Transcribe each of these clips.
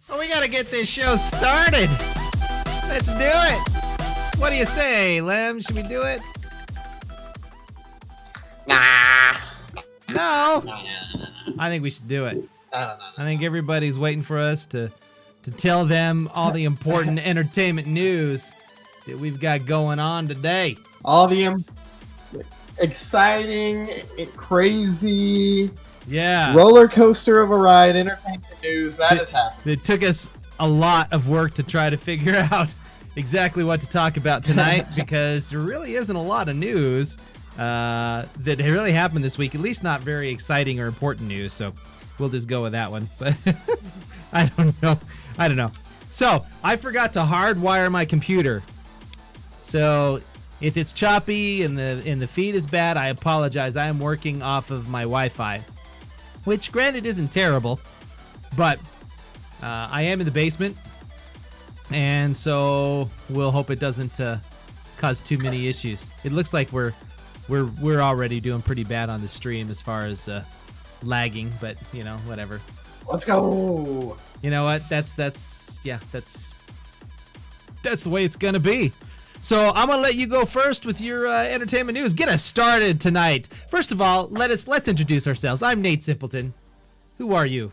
Well, we gotta get this show started. Let's do it. What do you say, Lem? Should we do it? Nah. No. No. I think we should do it. No. I think everybody's waiting for us to tell them all the important entertainment news that we've got going on today. All the exciting, crazy, roller coaster of a ride, entertainment news that has happened. It took us a lot of work to try to figure out exactly what to talk about tonight because there really isn't a lot of news that really happened this week, at least not very exciting or important news, so we'll just go with that one. But I don't know. So I forgot to hardwire my computer. So if it's choppy and the feed is bad, I apologize. I am working off of my Wi-Fi, which granted isn't terrible, but I am in the basement, and so we'll hope it doesn't cause too many issues. It looks like we're already doing pretty bad on the stream as far as lagging, but whatever. Let's go. You know what? That's the way it's gonna be. So I'm gonna let you go first with your entertainment news. Get us started tonight. First of all, let's introduce ourselves. I'm Nate Simpleton. Who are you?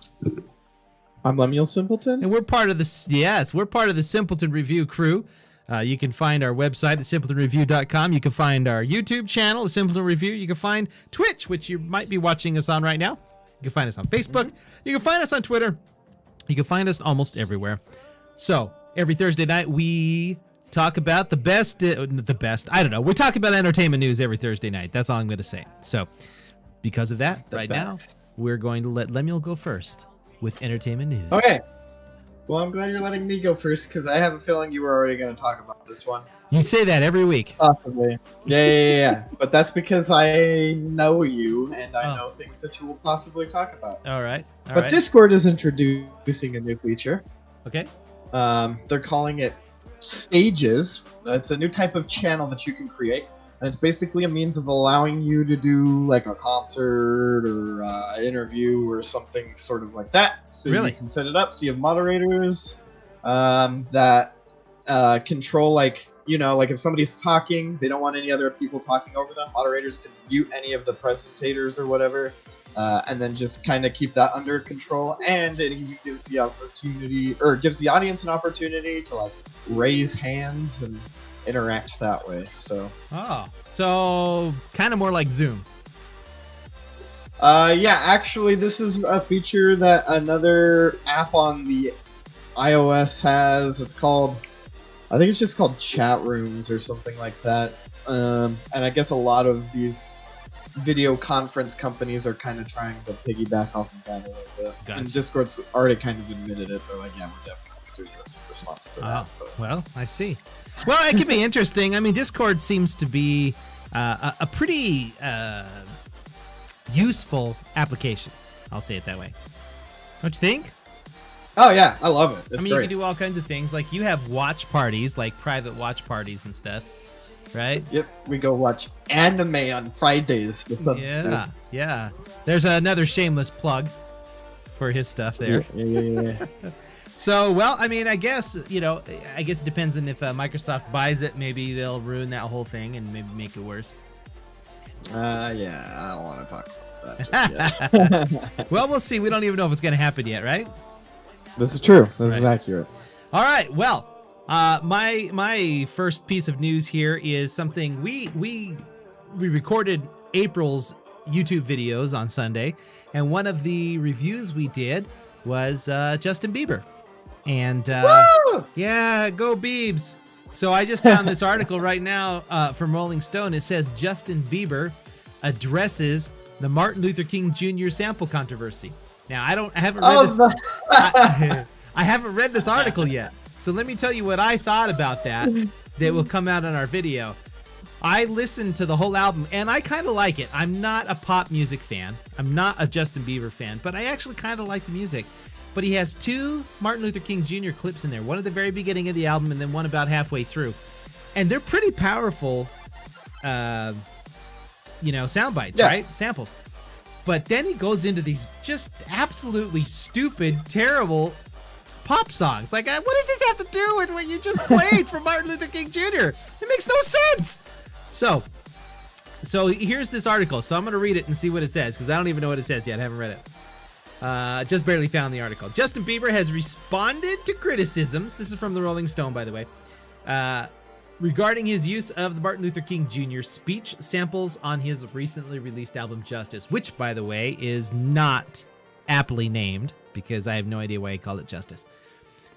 I'm Lemuel Simpleton. And we're part of the Simpleton Review crew. You can find our website at simpletonreview.com. You can find our YouTube channel, The Simpleton Review. You can find Twitch, which you might be watching us on right now. You can find us on Facebook. You can find us on Twitter. You can find us almost everywhere. So every Thursday night, we talk about the best. I don't know. We talk about entertainment news every Thursday night. That's all I'm going to say. So because of that, now, we're going to let Lemuel go first with entertainment news. Okay. Well, I'm glad you're letting me go first because I have a feeling you were already going to talk about this one. You say that every week. Possibly. Yeah. But that's because I know you and I know things that you will possibly talk about. All right. But Discord is introducing a new feature. Okay. They're calling it Stages. It's a new type of channel that you can create. And it's basically a means of allowing you to do like a concert or an interview or something sort of like that. So you can set it up. So you have moderators that control like if somebody's talking, they don't want any other people talking over them. Moderators can mute any of the presentators or whatever, and then just kind of keep that under control. And it gives the opportunity, or gives the audience an opportunity to like raise hands and interact that way. So kind of more like Zoom. Yeah, actually this is a feature that another app on the iOS has. I think it's just called Chat Rooms or something like that. And I guess a lot of these video conference companies are kind of trying to piggyback off of that a little bit. Gotcha. And Discord's already kind of admitted it. They're like, yeah, we're definitely doing this in response to that. Well, I see. Well, it could be interesting. I mean, Discord seems to be a pretty useful application. I'll say it that way. Don't you think? Oh, yeah. I love it. It's great. You can do all kinds of things. Like, you have watch parties, like private watch parties and stuff, right? Yep. We go watch anime on Fridays. The subs do. Yeah. There's another shameless plug for his stuff there. Yeah. So, well, I mean, I guess it depends on if Microsoft buys it. Maybe they'll ruin that whole thing and maybe make it worse. Yeah, I don't want to talk about that just yet. Well, we'll see. We don't even know if it's going to happen yet, right? This is true. This is accurate. All right. Well, my first piece of news here is something we recorded April's YouTube videos on Sunday, and one of the reviews we did was Justin Bieber. And yeah, go Biebs. So I just found this article right now from Rolling Stone. It says Justin Bieber addresses the Martin Luther King Jr. sample controversy. Now I haven't read this. I haven't read this article yet. So let me tell you what I thought about that. That will come out on our video. I listened to the whole album and I kind of like it. I'm not a pop music fan. I'm not a Justin Bieber fan, but I actually kind of like the music. But he has two Martin Luther King Jr. clips in there. One at the very beginning of the album and then one about halfway through. And they're pretty powerful, sound bites, right? Samples. But then he goes into these just absolutely stupid, terrible pop songs. Like, what does this have to do with what you just played from Martin Luther King Jr.? It makes no sense. So here's this article. So I'm going to read it and see what it says, because I don't even know what it says yet. I haven't read it. Just barely found the article. Justin Bieber has responded to criticisms. This is from the Rolling Stone, by the way. Regarding his use of the Martin Luther King Jr. speech samples on his recently released album Justice, which, by the way, is not aptly named because I have no idea why he called it Justice.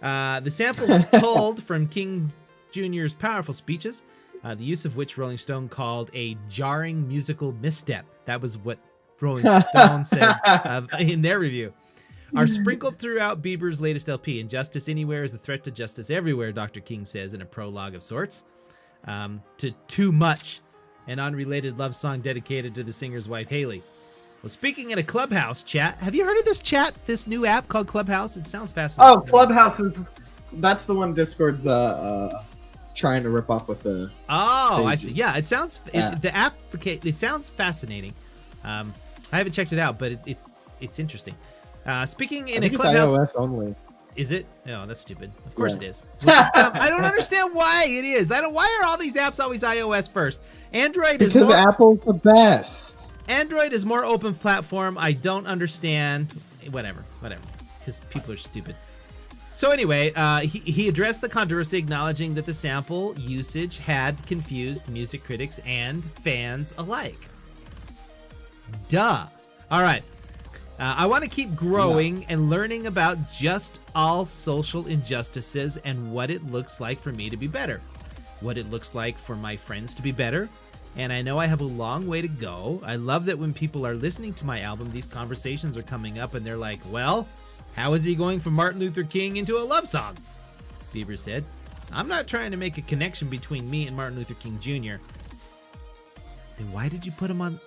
The samples pulled from King Jr.'s powerful speeches, the use of which Rolling Stone called a jarring musical misstep. That was what Rolling Stone said in their review. Are sprinkled throughout Bieber's latest LP. Injustice Anywhere is a threat to justice everywhere, Dr. King says in a prologue of sorts. To Too Much, an unrelated love song dedicated to the singer's wife, Haley. Well, speaking in a Clubhouse chat, have you heard of this chat, this new app called Clubhouse? It sounds fascinating. Oh, Clubhouse that's the one Discord's trying to rip off with the stages. I see. Yeah, it sounds fascinating. I haven't checked it out, but it's interesting. Speaking in I think a Clubhouse, it's iOS only. Is it? Oh, that's stupid. Of course it is. I don't understand why it is. Why are all these apps always iOS first? Because Apple's the best. Android is more open platform. I don't understand. Whatever. Because people are stupid. So anyway, he addressed the controversy, acknowledging that the sample usage had confused music critics and fans alike. Duh. All right. I want to keep growing and learning about just all social injustices and what it looks like for me to be better, what it looks like for my friends to be better, and I know I have a long way to go. I love that when people are listening to my album, these conversations are coming up and they're like, well, how is he going from Martin Luther King into a love song? Bieber said, I'm not trying to make a connection between me and Martin Luther King Jr. Then why did you put him on...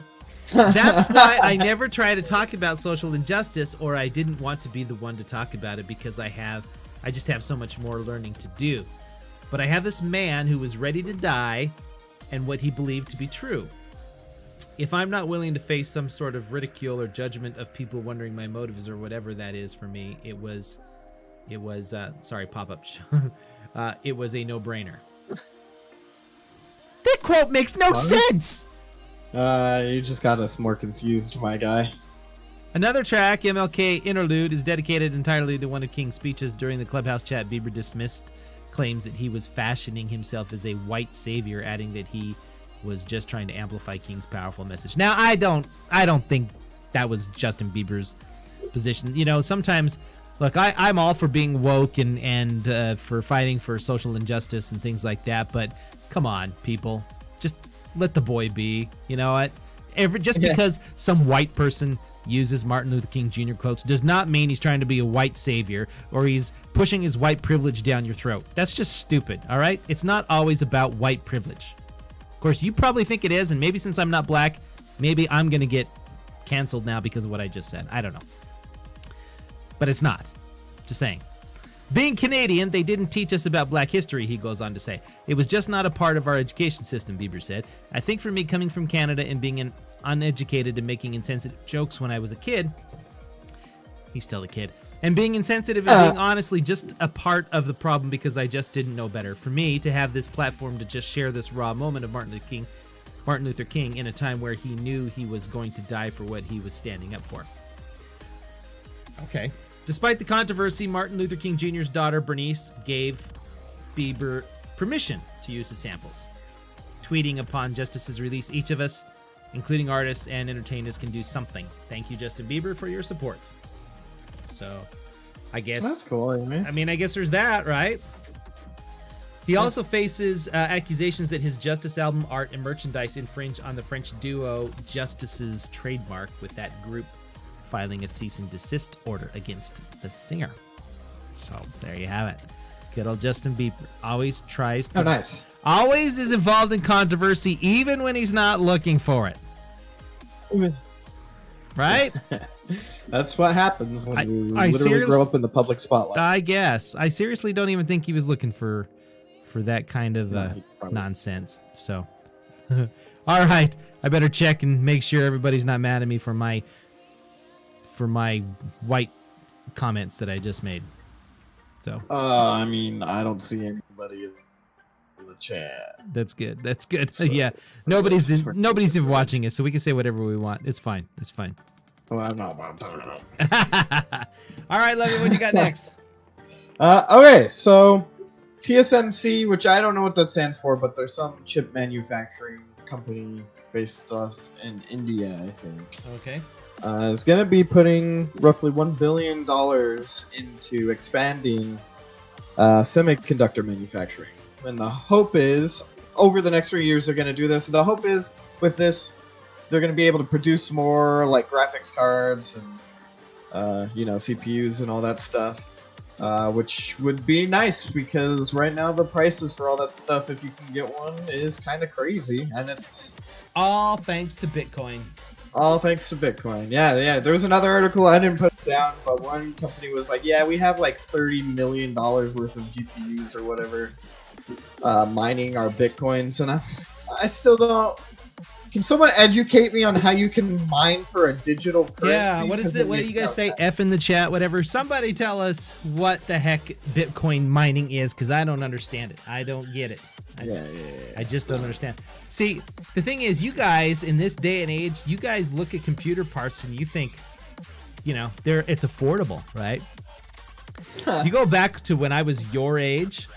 That's why I never try to talk about social injustice, or I didn't want to be the one to talk about it, because I just have so much more learning to do. But I have this man who was ready to die and what he believed to be true. If I'm not willing to face some sort of ridicule or judgment of people wondering my motives or whatever that is for me, it was sorry, pop-up. It was a no-brainer. That quote makes no sense. You just got us more confused, my guy. Another track, MLK Interlude, is dedicated entirely to one of King's speeches. During the Clubhouse chat, Bieber dismissed claims that he was fashioning himself as a white savior, adding that he was just trying to amplify King's powerful message. Now, I don't think that was Justin Bieber's position. You know, sometimes, look, I'm all for being woke and for fighting for social injustice and things like that, but come on, people. Just let the boy be. You know what? Because some white person uses Martin Luther King Jr. quotes does not mean he's trying to be a white savior or he's pushing his white privilege down your throat. That's just stupid, all right? It's not always about white privilege. Of course, you probably think it is, and maybe since I'm not black, maybe I'm going to get canceled now because of what I just said. I don't know. But it's not. Just saying. Being Canadian, they didn't teach us about black history, he goes on to say. It was just not a part of our education system, Bieber said. I think for me, coming from Canada and being uneducated and making insensitive jokes when I was a kid, he's still a kid, and being insensitive and being honestly just a part of the problem because I just didn't know better. For me, to have this platform to just share this raw moment of Martin Luther King in a time where he knew he was going to die for what he was standing up for. Okay. Despite the controversy, Martin Luther King Jr.'s daughter, Bernice, gave Bieber permission to use the samples. Tweeting upon Justice's release, each of us, including artists and entertainers, can do something. Thank you, Justin Bieber, for your support. So, I guess... That's cool. I mean, I guess there's that, right? He also faces accusations that his Justice album art and merchandise infringe on the French duo Justice's trademark, with that group filing a cease and desist order against the singer. So there you have it. Good old Justin Bieber always tries to. Oh, nice. Always is involved in controversy, even when he's not looking for it. Right? That's what happens when you literally grow up in the public spotlight. I guess. I seriously don't even think he was looking for that kind of nonsense. So, all right. I better check and make sure everybody's not mad at me for my white comments that I just made. So. I mean, I don't see anybody in the chat. That's good. That's good. So, yeah. Nobody's even watching us, so we can say whatever we want. It's fine. It's fine. Well, I'm not talking about. All right, Logan, what you got next? Okay, so TSMC, which I don't know what that stands for, but there's some chip manufacturing company based off in India, I think. Okay. Is going to be putting roughly $1 billion into expanding semiconductor manufacturing. And the hope is, over the next 3 years, they're going to do this. The hope is, with this, they're going to be able to produce more like graphics cards and CPUs and all that stuff, which would be nice because right now the prices for all that stuff, if you can get one, is kind of crazy, and it's all thanks to Bitcoin. All thanks to Bitcoin. Yeah. There was another article, I didn't put it down, but one company was like, yeah, we have like $30 million worth of GPUs or whatever mining our Bitcoins, and I still don't. Can someone educate me on how you can mine for a digital currency? Yeah, what is it? What do you guys say? F in the chat, whatever. Somebody tell us what the heck Bitcoin mining is, because I don't understand it. I don't get it. I just don't understand. See, the thing is, you guys in this day and age, you guys look at computer parts and you think, it's affordable, right? You go back to when I was your age.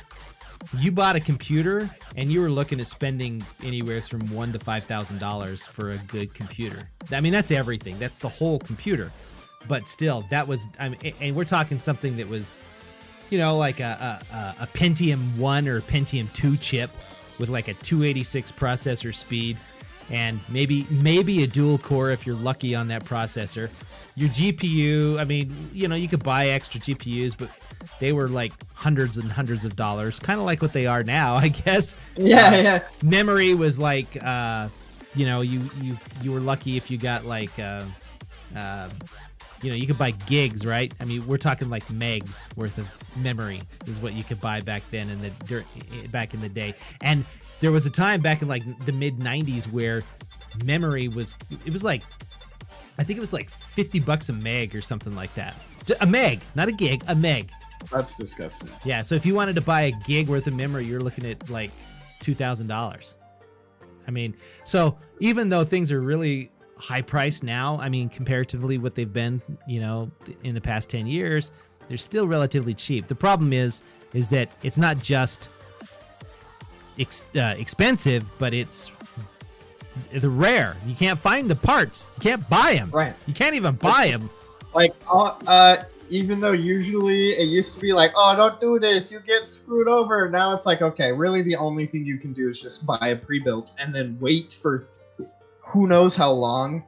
You bought a computer and you were looking at spending anywhere from $1,000 to $5,000 for a good computer. I mean, that's everything. That's the whole computer. But still, that was, and we're talking something that was, like a Pentium 1 or Pentium 2 chip with like a 286 processor speed and maybe a dual core if you're lucky on that processor. Your GPU, I mean, you could buy extra GPUs, but they were like hundreds and hundreds of dollars, kind of like what they are now, I guess. Yeah. Memory was like, you were lucky if you got like, you could buy gigs, right? I mean, we're talking like megs worth of memory is what you could buy back then back in the day. And there was a time back in like the mid 90s where memory was like, I think it was like $50 a meg or something like that. A meg, not a gig, a meg. That's disgusting. Yeah, so if you wanted to buy a gig worth of memory, you're looking at like $2,000. I mean, so even though things are really high priced now, I mean, comparatively what they've been, in the past 10 years, they're still relatively cheap. The problem is that it's not just expensive, but it's rare. You can't find the parts. You can't buy them. Right. You can't even buy them. Like, even though usually it used to be like, oh, don't do this, you get screwed over. Now it's like, okay, really the only thing you can do is just buy a pre-built and then wait for who knows how long.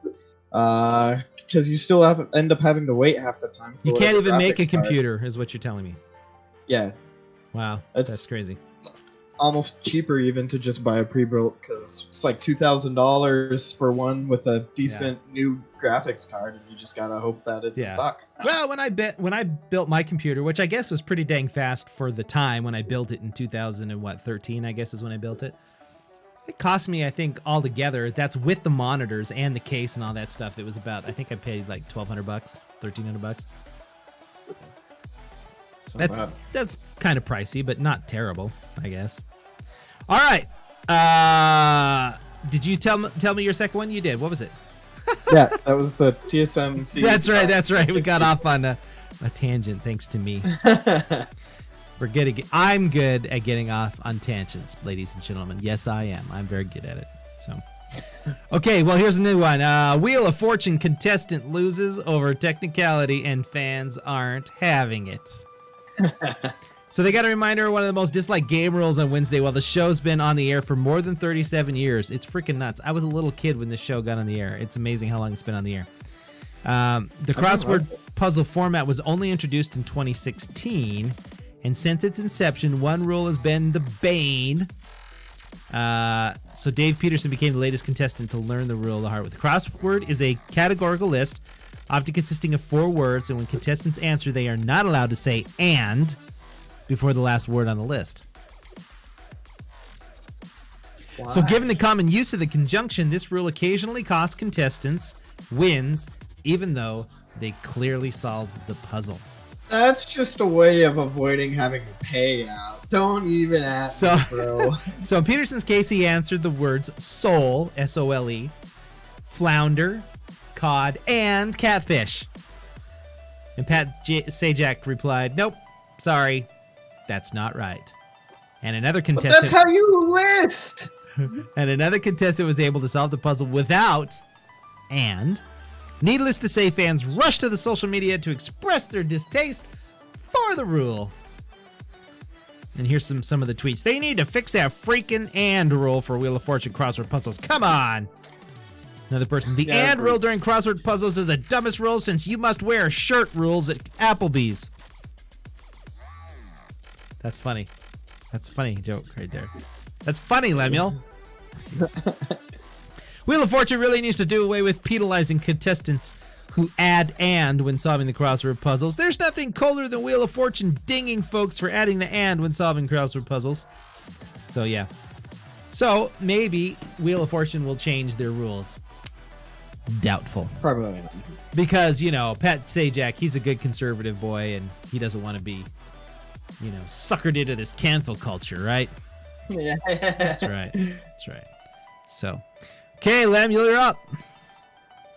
Because you still end up having to wait half the time. You can't even make a computer, is what you're telling me. Yeah. Wow, that's crazy. Almost cheaper even to just buy a pre-built because it's like $2,000 for one with a decent new graphics card, and you just gotta hope that it's in stock. Well, when I built my computer, which I guess was pretty dang fast for the time when I built it in 2013, I guess is when I built it. It cost me, I think, altogether, that's with the monitors and the case and all that stuff. It was about, I think I paid like $1,200, $1,300. That's kind of pricey, but not terrible, I guess. All right. Did you tell me your second one? You did. What was it? Yeah, that was the TSMC. That's right. We got off on a tangent thanks to me. I'm good at getting off on tangents, ladies and gentlemen. Yes, I am. I'm very good at it. So, okay, well, here's a new one. Wheel of Fortune contestant loses over technicality and fans aren't having it. So they got a reminder of one of the most disliked game rules on Wednesday. While the show's been on the air for more than 37 years. It's freaking nuts. I was a little kid when this show got on the air. It's amazing how long it's been on the air. The crossword puzzle format was only introduced in 2016. And since its inception, one rule has been the bane. So Dave Peterson became the latest contestant to learn the rule the hard way. The crossword is a categorical list, often consisting of 4 words, and when contestants answer, they are not allowed to say "and" before the last word on the list. Why? So given the common use of the conjunction, this rule occasionally costs contestants wins, even though they clearly solved the puzzle. That's just a way of avoiding having to pay out. Don't even ask me, bro. So in Peterson's case, he answered the words sole, S-O-L-E, flounder, cod, and catfish. And Pat Sajak replied, nope, sorry, that's not right. And another contestant... But that's how you list! And another contestant was able to solve the puzzle without and... Needless to say, fans rushed to the social media to express their distaste for the rule. And here's some of the tweets. They need to fix that freaking and rule for Wheel of Fortune crossword puzzles. Come on. Another person. The and rule during crossword puzzles is the dumbest rule since you must wear shirt rules at Applebee's. That's funny. That's a funny joke right there. That's funny, Lemuel. Wheel of Fortune really needs to do away with penalizing contestants who add and when solving the crossword puzzles. There's nothing cooler than Wheel of Fortune dinging folks for adding the and when solving crossword puzzles. So, yeah. So, maybe Wheel of Fortune will change their rules. Doubtful. Probably not. Because, you know, Pat Sajak, he's a good conservative boy, and he doesn't want to be, you know, suckered into this cancel culture, right? Yeah. That's right. That's right. So... Okay, Lem, you're up.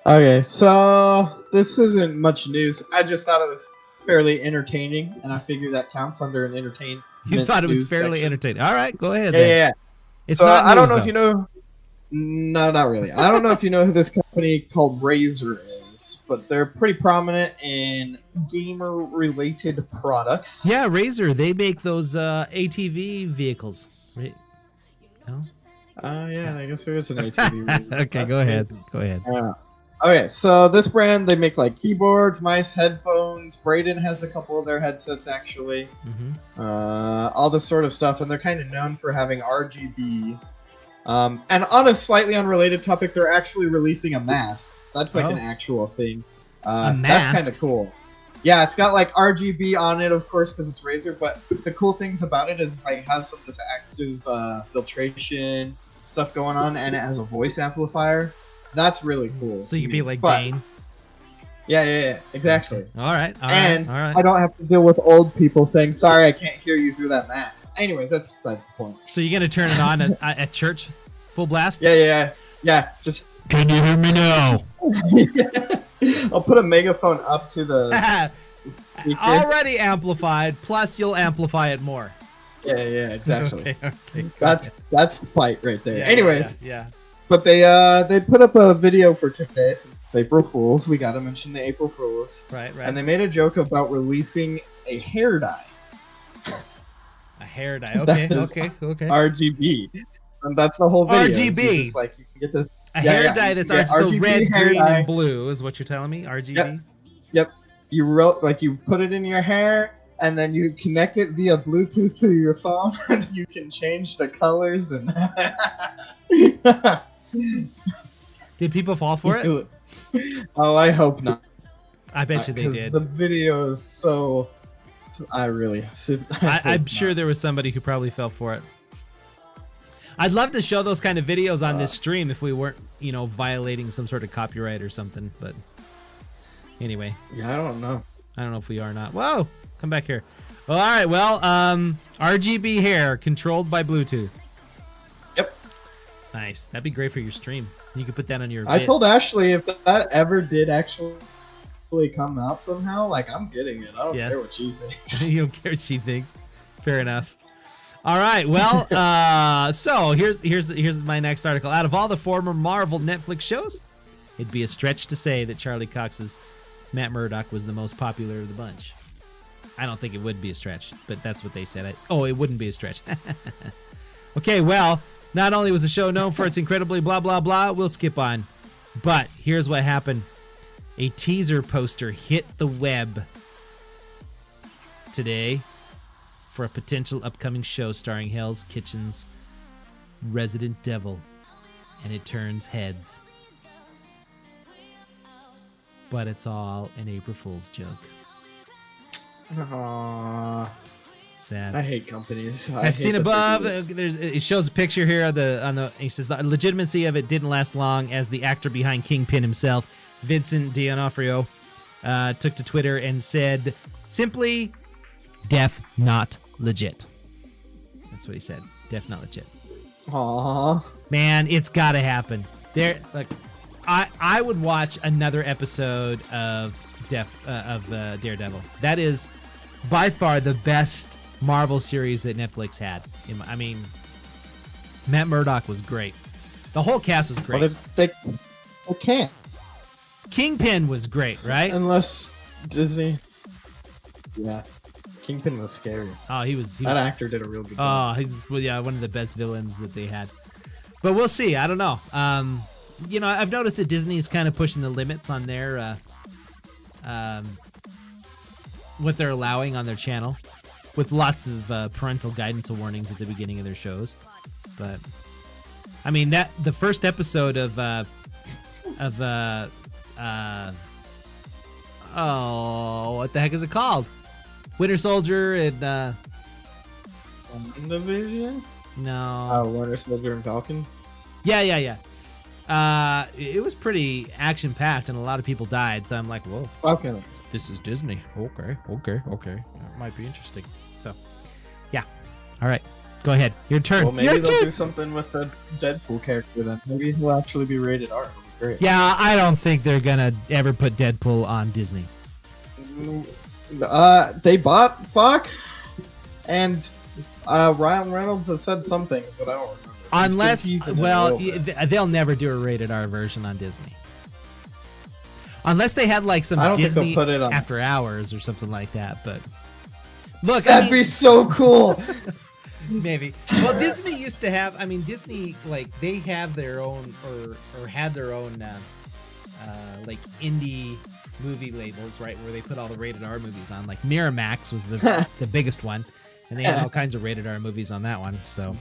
Okay, so this isn't much news. I just thought it was fairly entertaining, and I figure that counts under an entertainment. You thought it was fairly entertaining. All right, go ahead. Yeah. It's so not I don't news, know though. if you know. No, not really. I don't know if you know who this company called Razer is, but they're pretty prominent in gamer-related products. Yeah, Razer. They make those ATV vehicles. Right? No? Yeah, I guess there is an ATV Razer. Okay, go ahead. Go ahead. Okay, so this brand, they make like keyboards, mice, headphones. Braden has a couple of their headsets actually. Mm-hmm. All this sort of stuff, and they're kind of known for having RGB. And on a slightly unrelated topic, they're actually releasing a mask. That's like an actual thing. A mask? That's kind of cool. Yeah, it's got like RGB on it, of course, because it's Razer. But the cool things about it is like it has some of this active filtration stuff going on, and it has a voice amplifier. That's really cool. So you can be like Bane. Yeah, exactly. All right. And I don't have to deal with old people saying, sorry, I can't hear you through that mask. Anyways, that's besides the point. So you're going to turn it on at church? Full blast? Yeah. Just... Can you hear me now? I'll put a megaphone up to the speaker. Already amplified, plus you'll amplify it more. Yeah, exactly. Okay. That's the fight right there. Anyways. Yeah. But they put up a video for today since it's April Fools. We got to mention the April Fools. Right. And they made a joke about releasing a hair dye. A hair dye. Okay. RGB. And that's the whole video. RGB. So just like you can get this hair dye that's RGB. So red, green, dye. and blue is what you're telling me. RGB. Yep. You put it in your hair. And then you connect it via Bluetooth to your phone, and you can change the colors. And did people fall for it? Oh, I hope not. I bet you they did. The video is so. I'm sure there was somebody who probably fell for it. I'd love to show those kind of videos on this stream if we weren't, violating some sort of copyright or something. But anyway. Yeah, I don't know if we are or not. Whoa. Come back here. Well, all right. Well, RGB hair controlled by Bluetooth. Yep. Nice. That'd be great for your stream. You could put that on your. I told Ashley if that ever did actually come out somehow, like I'm getting it. I don't care what she thinks. You don't care what she thinks. Fair enough. All right. Well, so here's my next article. Out of all the former Marvel Netflix shows, it'd be a stretch to say that Charlie Cox's Matt Murdock was the most popular of the bunch. I don't think it would be a stretch, but that's what they said. It wouldn't be a stretch. Okay, well, not only was the show known for its incredibly blah, blah, blah, we'll skip on. But here's what happened. A teaser poster hit the web today for a potential upcoming show starring Hell's Kitchen's resident devil, and it turns heads. But it's all an April Fool's joke. Aww. Sad. I hate companies. As seen above, it shows a picture here on the. It says the legitimacy of it didn't last long, as the actor behind Kingpin himself, Vincent D'Onofrio, took to Twitter and said Simply, deaf, not legit. That's what he said. Deaf, not legit. Aww. Man, it's got to happen. Look, I would watch another episode of Daredevil. That is by far the best Marvel series that Netflix had. I mean, Matt Murdock was great. The whole cast was great. Well, they can't. Kingpin was great, right? Unless Disney. Yeah. Kingpin was scary. Oh, he was that actor did a real good job. Oh, he's one of the best villains that they had. But we'll see. I don't know. I've noticed that Disney's kind of pushing the limits on their what they're allowing on their channel, with lots of parental guidance warnings at the beginning of their shows. But I mean, that the first episode of what the heck is it called? Winter Soldier and Division? No. Winter Soldier and Falcon? Yeah. It was pretty action packed and a lot of people died, so I'm like, whoa. Falcon. This is Disney. Okay. That might be interesting. So, yeah. All right. Go ahead. Your turn. Well, maybe they'll do something with the Deadpool character then. Maybe he'll actually be rated R. It'll be great. Yeah, I don't think they're gonna ever put Deadpool on Disney. They bought Fox, and Ryan Reynolds has said some things, but I don't remember. Unless, they'll never do a rated R version on Disney. Unless they had like some Disney think they'll put it on After Hours or something like that. But look, that'd be so cool. Maybe. Well, Disney used to have. I mean, Disney they have their own or had their own like indie movie labels, right, where they put all the rated R movies on. Like Miramax was the biggest one, and they had all kinds of rated R movies on that one. So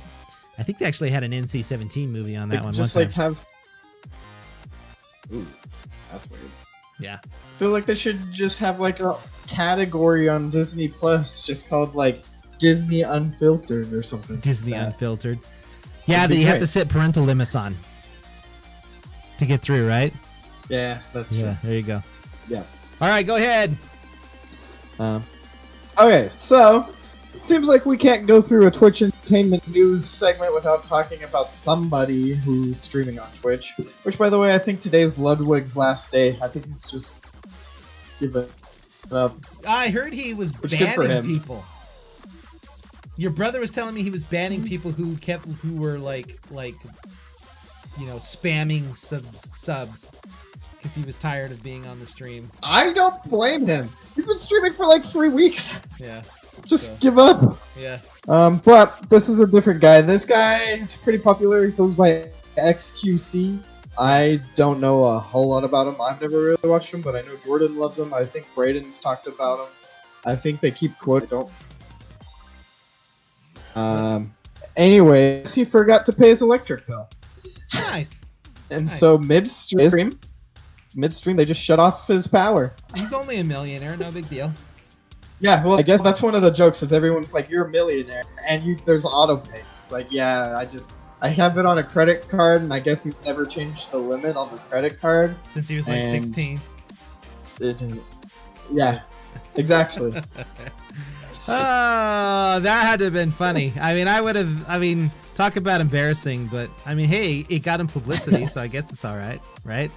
I think they actually had an NC-17 movie on that one. Just one like time. have. Ooh, that's weird. Yeah. I feel like they should just have like a category on Disney Plus just called like Disney Unfiltered or something. Disney Unfiltered. Yeah, that you have to set parental limits on to get through, right? Yeah, that's true. Yeah, there you go. Yeah. All right, go ahead. Okay, so it seems like we can't go through a Twitch Entertainment News segment without talking about somebody who's streaming on Twitch. Which, by the way, I think today's Ludwig's last day. I think he's just given up. I heard he was banning people. Your brother was telling me he was banning people who were like spamming subs because he was tired of being on the stream. I don't blame him. He's been streaming for like 3 weeks. Yeah. Just give up. Yeah. But this is a different guy. This guy is pretty popular. He goes by XQC. I don't know a whole lot about him. I've never really watched him, but I know Jordan loves him. I think Braden's talked about him. I think they keep quoting. Anyways, he forgot to pay his electric bill. Nice. And so midstream, they just shut off his power. He's only a millionaire, no big deal. Yeah, well, I guess that's one of the jokes is everyone's like, you're a millionaire, and there's auto pay. Like, yeah, I have it on a credit card, and I guess he's never changed the limit on the credit card. Since he was like 16. Yeah, exactly. Oh, that had to have been funny. I mean, talk about embarrassing, but I mean, hey, it got him publicity, so I guess it's all right, right?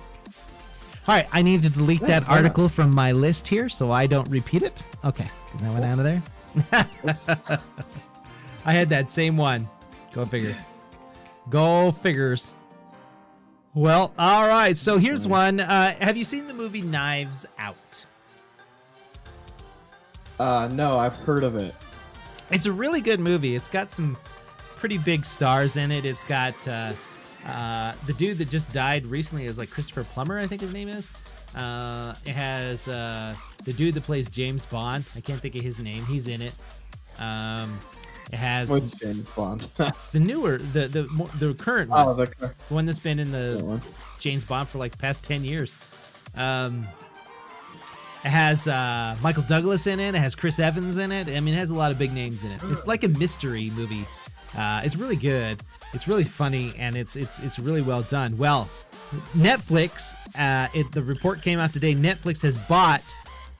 All right, I need to delete that article from my list here so I don't repeat it. Okay, get that one out of there. I had that same one. Go figure. Go figures. Well, all right, so here's one. Have you seen the movie Knives Out? No, I've heard of it. It's a really good movie. It's got some pretty big stars in it. It's got the dude that just died recently is like Christopher Plummer, I think his name is. It has the dude that plays James Bond. I can't think of his name. He's in it. It has Which James Bond? the newer, the current one. Oh, the one that's been in the James Bond for like the past 10 years. It has Michael Douglas in it. It has Chris Evans in it. I mean, it has a lot of big names in it. It's like a mystery movie. It's really good. It's really funny, and it's really well done. Well, Netflix, the report came out today. Netflix has bought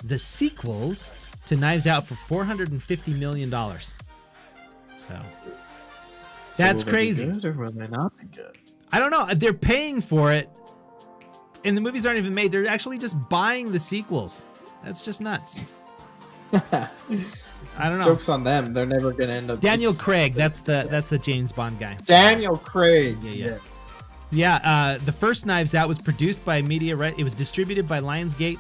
the sequels to Knives Out for $450 million. So that's will they be crazy. Good or will they not be good? I don't know. They're paying for it, and the movies aren't even made. They're actually just buying the sequels. That's just nuts. I don't know. Joke's on them. They're never gonna end up. Daniel Craig. That's the James Bond guy. Daniel Craig. Yeah. Yes. Yeah. The first Knives Out was produced by Media Right. It was distributed by Lionsgate.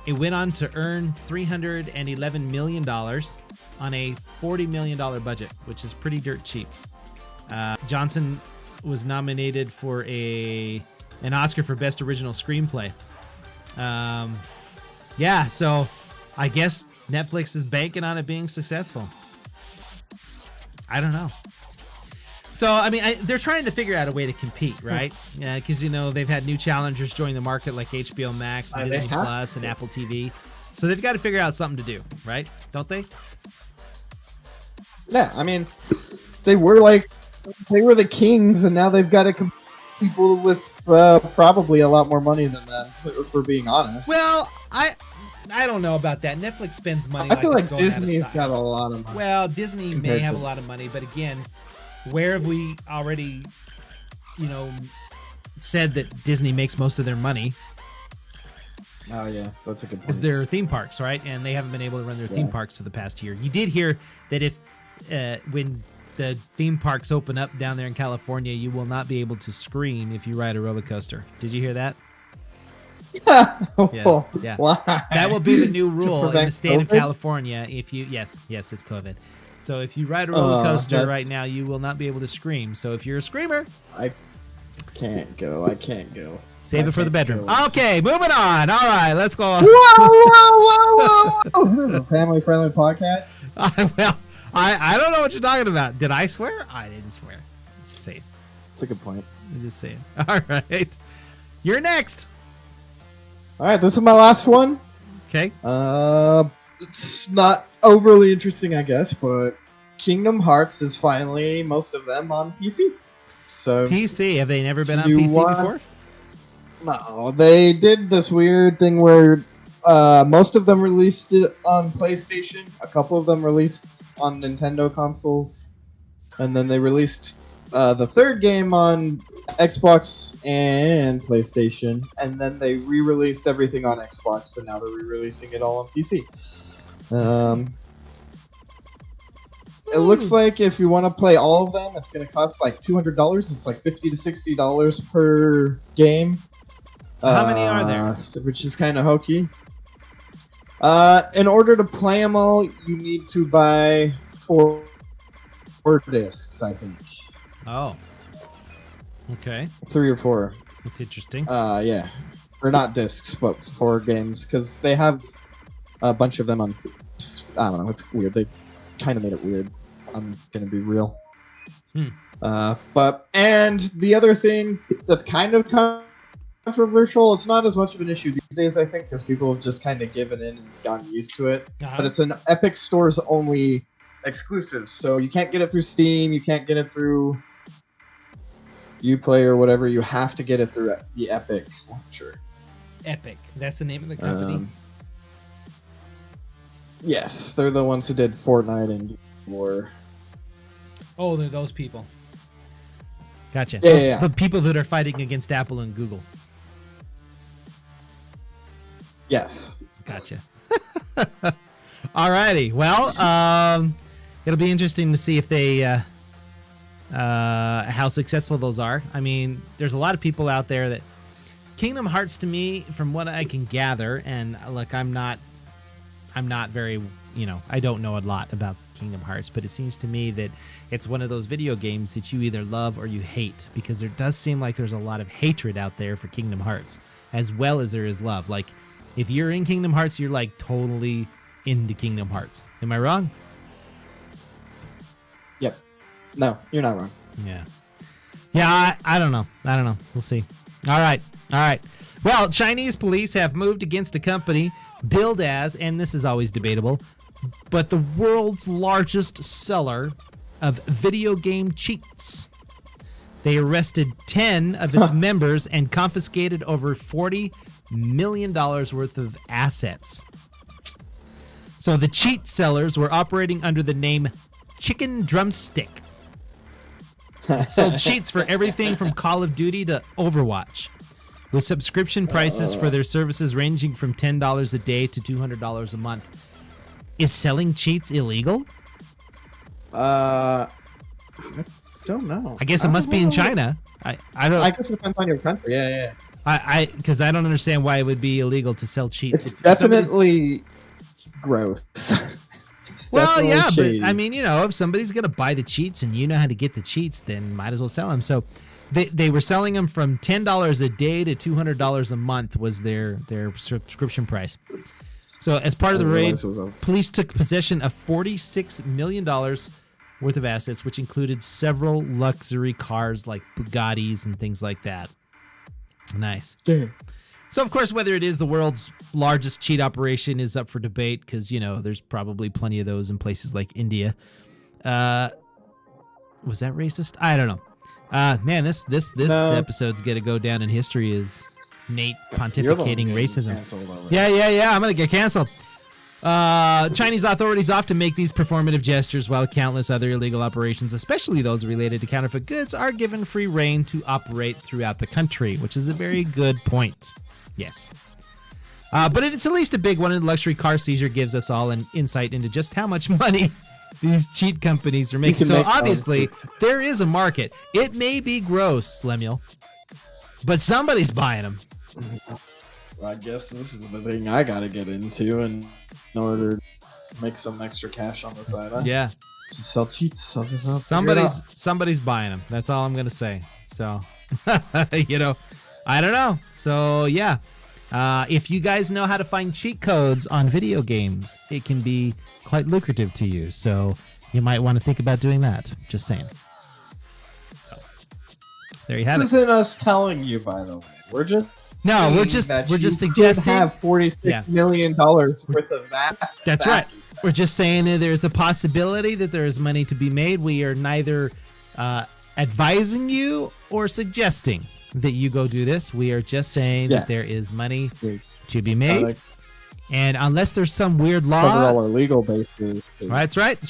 It went on to earn $311 million on a $40 million budget, which is pretty dirt cheap. Johnson was nominated for an Oscar for Best Original Screenplay. Yeah, so I guess Netflix is banking on it being successful. I don't know. So, I mean, they're trying to figure out a way to compete, right? Yeah, because, they've had new challengers join the market like HBO Max, and Disney Plus, and Apple TV. So they've got to figure out something to do, right? Don't they? Yeah, I mean, they were the kings, and now they've got to compete with people with probably a lot more money than them, if we're being honest. Well, I don't know about that. Netflix spends money. I feel like it's going out of Disney's style. got a lot of money. Well, Disney may have a lot of money, but again, where have we already, said that Disney makes most of their money? Oh yeah, that's a good point. Is their theme parks, right? And they haven't been able to run their theme parks for the past year. You did hear that if when the theme parks open up down there in California, you will not be able to scream if you ride a roller coaster. Did you hear that? Yeah. Why? That will be the new rule in the state of COVID? California. If you yes, it's COVID. So if you ride a roller coaster right now, you will not be able to scream. So if you're a screamer, I can't go. Save it for the bedroom. Okay, moving on. All right, let's go on. Whoa! Family friendly podcast. Well, I don't know what you're talking about. Did I swear? I didn't swear. Just saying. That's a good point. Just saying. All right, you're next. All right, this is my last one. Okay. It's not overly interesting, I guess, but Kingdom Hearts is finally, most of them, on PC. So PC, have they never been on PC before? No, they did this weird thing where most of them released it on PlayStation, a couple of them released on Nintendo consoles, and then they released the third game on Xbox and PlayStation, and then they re-released everything on Xbox, and now they're re-releasing it all on PC. It looks like if you want to play all of them, it's going to cost like $200. It's like $50 to $60 per game. How many are there? Which is kind of hokey. In order to play them all, you need to buy four discs, I think. Oh. Okay. 3 or 4. That's interesting. Yeah. Or not discs, but 4 games, because they have a bunch of them on... I don't know, it's weird. They kind of made it weird. I'm going to be real. And the other thing that's kind of controversial, it's not as much of an issue these days, I think, because people have just kind of given in and gotten used to it. But it's an Epic Store's only exclusive, so you can't get it through Steam, you can't get it through Uplay or whatever. You have to get it through the Epic launcher. Epic. That's the name of the company? Yes, they're the ones who did Fortnite and War. Oh, they're those people. Gotcha. Yeah. The people that are fighting against Apple and Google. Yes. Gotcha. Alrighty. Well, it'll be interesting to see if they how successful those are. I mean, there's a lot of people out there that Kingdom Hearts, to me, from what I can gather, and look, I'm not very, I don't know a lot about Kingdom Hearts, but it seems to me that it's one of those video games that you either love or you hate, because there does seem like there's a lot of hatred out there for Kingdom Hearts as well as there is love. Like, if you're in Kingdom Hearts, you're like totally into Kingdom Hearts. Am I wrong? Yep. No, you're not wrong. Yeah, I don't know. We'll see. All right. Well, Chinese police have moved against a company billed as, and this is always debatable, but the world's largest seller of video game cheats. They arrested 10 of its members and confiscated over $40 million worth of assets. So the cheat sellers were operating under the name Chicken Drumstick. It sold cheats for everything from Call of Duty to Overwatch, with subscription prices for their services ranging from $10 a day to $200 a month. Is selling cheats illegal? I don't know. I guess it must be in China. I don't. I guess it depends on your country. Yeah. Because I don't understand why it would be illegal to sell cheats. It's definitely gross. It's well, definitely yeah, shady. but I mean, if somebody's gonna buy the cheats and you know how to get the cheats, then might as well sell them. So they were selling them from $10 a day to $200 a month was their subscription price. So as part of the raid, police took possession of $46 million worth of assets, which included several luxury cars like Bugattis and things like that. Nice. Damn. So, of course, whether it is the world's largest cheat operation is up for debate because, there's probably plenty of those in places like India. Was that racist? I don't know. Man, this episode's going to go down in history as Nate pontificating racism. Yeah. I'm going to get canceled. Chinese authorities often make these performative gestures while countless other illegal operations, especially those related to counterfeit goods, are given free rein to operate throughout the country, which is a very good point. Yes. But it's at least a big one, and luxury car seizure gives us all an insight into just how much money these cheat companies are making. So obviously, there is a market. It may be gross, Lemuel, but somebody's buying them. Well, I guess this is the thing I gotta get into in order to make some extra cash on the side. Huh? Yeah. Just sell cheats. Somebody's buying them. That's all I'm gonna say. So, I don't know. So yeah, if you guys know how to find cheat codes on video games, it can be quite lucrative to you. So you might want to think about doing that. Just saying. So, there you have it. This isn't us telling you, by the way. We're just suggesting. Have $46 million worth of that. That's right. We're just saying that there's a possibility that there is money to be made. We are neither advising you or suggesting that you go do this. We are just saying that there is money to be made. And unless there's some weird law. Cover all our legal bases. That's right.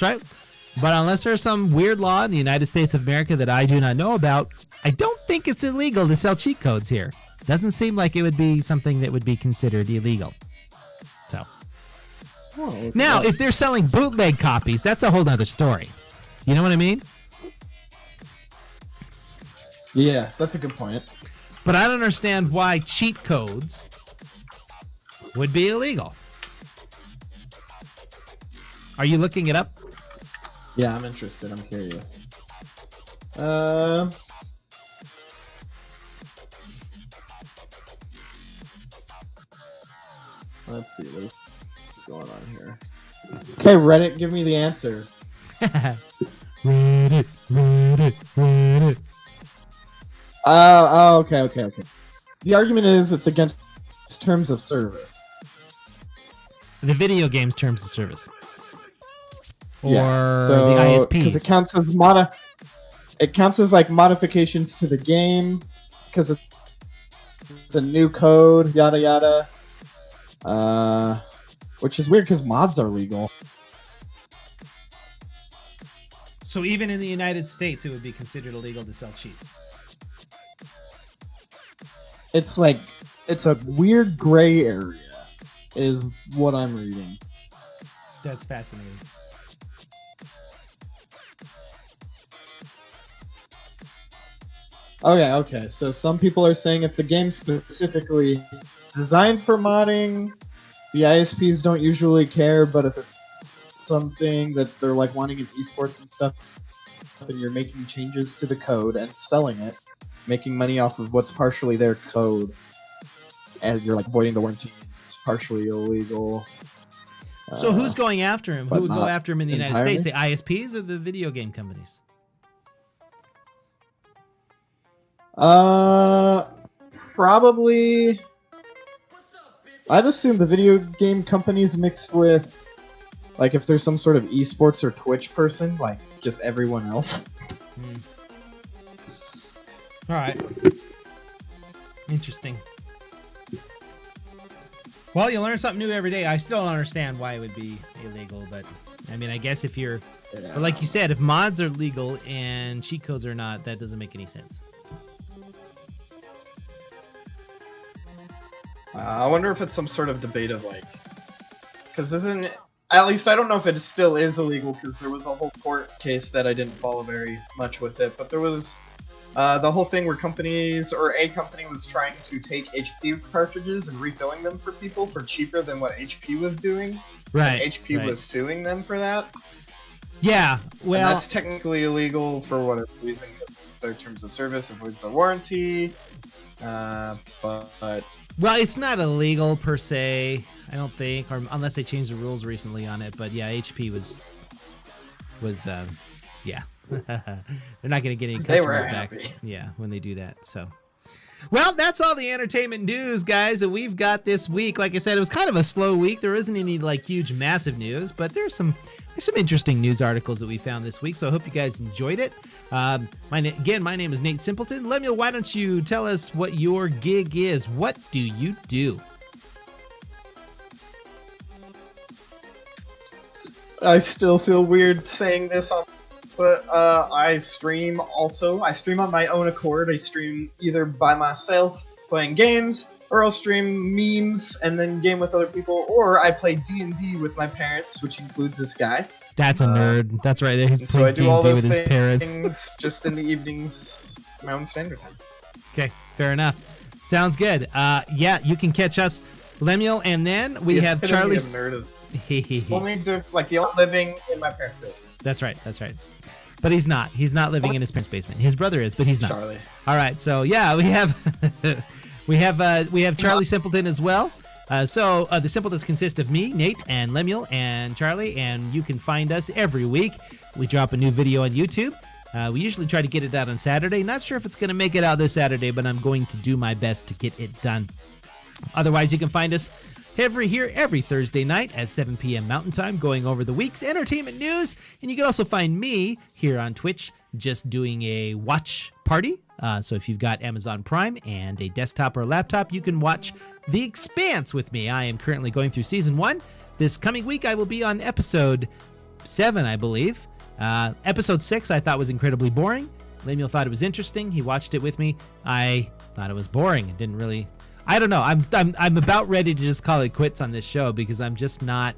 But unless there's some weird law in the United States of America that I do not know about, I don't think it's illegal to sell cheat codes here. Doesn't seem like it would be something that would be considered illegal. So. Now, if they're selling bootleg copies, that's a whole other story. You know what I mean? Yeah, that's a good point. But I don't understand why cheat codes would be illegal. Are you looking it up? Yeah, I'm interested. I'm curious. Let's see what's going on here. Okay, Reddit, give me the answers. Reddit. Okay. The argument is it's against terms of service. The video game's terms of service. Or so, the ISPs. Because it counts as like modifications to the game, because it's a new code, yada yada. Which is weird because mods are legal. So even in the United States, it would be considered illegal to sell cheats. It's a weird gray area, is what I'm reading. That's fascinating. Okay. So some people are saying if the game's specifically designed for modding, the ISPs don't usually care, but if it's something that they're like wanting in esports and stuff, and you're making changes to the code and selling it, making money off of what's partially their code, and you're like voiding the warranty, it's partially illegal. So who's going after him? Who would go after him in the entirely? United States? The ISPs or the video game companies? Probably. I'd assume the video game companies mixed with, like, if there's some sort of esports or Twitch person, like just everyone else. All right. Interesting. Well, you learn something new every day. I still don't understand why it would be illegal, but I mean, I guess if you're, but like you said, if mods are legal and cheat codes are not, that doesn't make any sense. I wonder if it's some sort of debate of like, because isn't, at least I don't know if it still is illegal, because there was a whole court case that I didn't follow very much with it, but there was the whole thing where companies, or a company was trying to take HP cartridges and refilling them for people for cheaper than what HP was doing. Right. And HP was suing them for that. Yeah, well, and that's technically illegal for whatever reason. It's their terms of service, avoids their warranty. But well, it's not illegal per se, I don't think, or unless they changed the rules recently on it. But yeah, HP was yeah. They're not going to get any customers back. Yeah, when they do that. So, well, that's all the entertainment news, guys, that we've got this week. Like I said, it was kind of a slow week. There isn't any like huge, massive news, but there's some interesting news articles that we found this week. So I hope you guys enjoyed it. My name is Nate Simpleton. Lemuel, why don't you tell us what your gig is? What do you do? I still feel weird saying this on. But I stream also. I stream on my own accord. I stream either by myself playing games, or I'll stream memes and then game with other people, or I play D&D with my parents, which includes this guy. That's a nerd. That's right. He plays so I do all D&D those with his parents. things just in the evenings, my own standard time. Okay, fair enough. Sounds good. Yeah, you can catch us, Lemuel, and then we have Charlie. Only do like the only living in my parents' basement. That's right. But he's not. He's not living in his parents' basement. His brother is, but he's not. Charlie. All right. So yeah, we have Charlie Simpleton as well. So the Simpletons consist of me, Nate, and Lemuel, and Charlie, and you can find us every week. We drop a new video on YouTube. We usually try to get it out on Saturday. Not sure if it's going to make it out this Saturday, but I'm going to do my best to get it done. Otherwise, you can find us every Thursday night at 7 p.m. Mountain Time, going over the week's entertainment news. And you can also find me here on Twitch just doing a watch party. So if you've got Amazon Prime and a desktop or a laptop, you can watch The Expanse with me. I am currently going through Season 1. This coming week, I will be on Episode 7, I believe. Episode 6 I thought was incredibly boring. Lemuel thought it was interesting. He watched it with me. I thought it was boring. It didn't really... I don't know. I'm about ready to just call it quits on this show because I'm just not.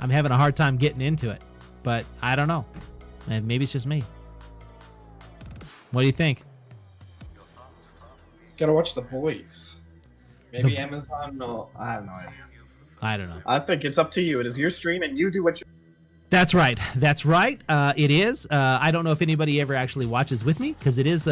I'm having a hard time getting into it, but I don't know. And maybe it's just me. What do you think? Gotta watch The Boys. Maybe Amazon. No, I have no idea. I don't know. I think it's up to you. It is your stream, and you do what you. That's right. It is. I don't know if anybody ever actually watches with me because it is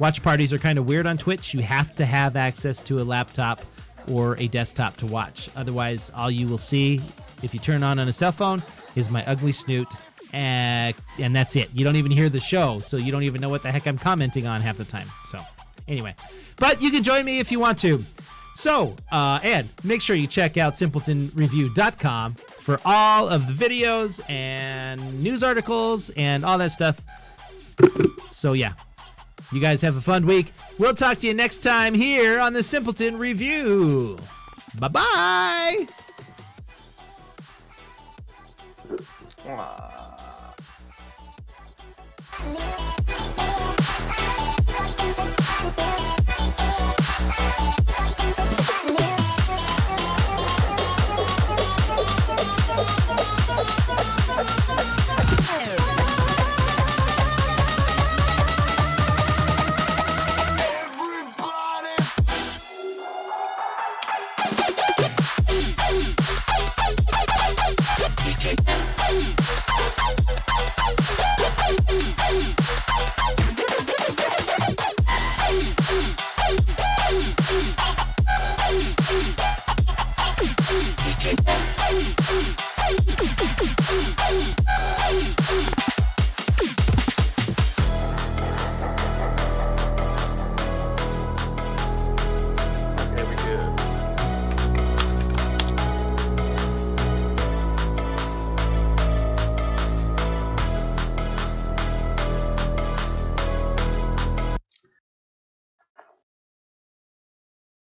watch parties are kind of weird on Twitch. You have to have access to a laptop or a desktop to watch. Otherwise, all you will see if you turn on a cell phone is my ugly snoot, and that's it. You don't even hear the show, so you don't even know what the heck I'm commenting on half the time. So anyway, but you can join me if you want to. So, and make sure you check out simpletonreview.com for all of the videos and news articles and all that stuff. So, yeah, you guys have a fun week. We'll talk to you next time here on the Simpleton Review. Bye-bye.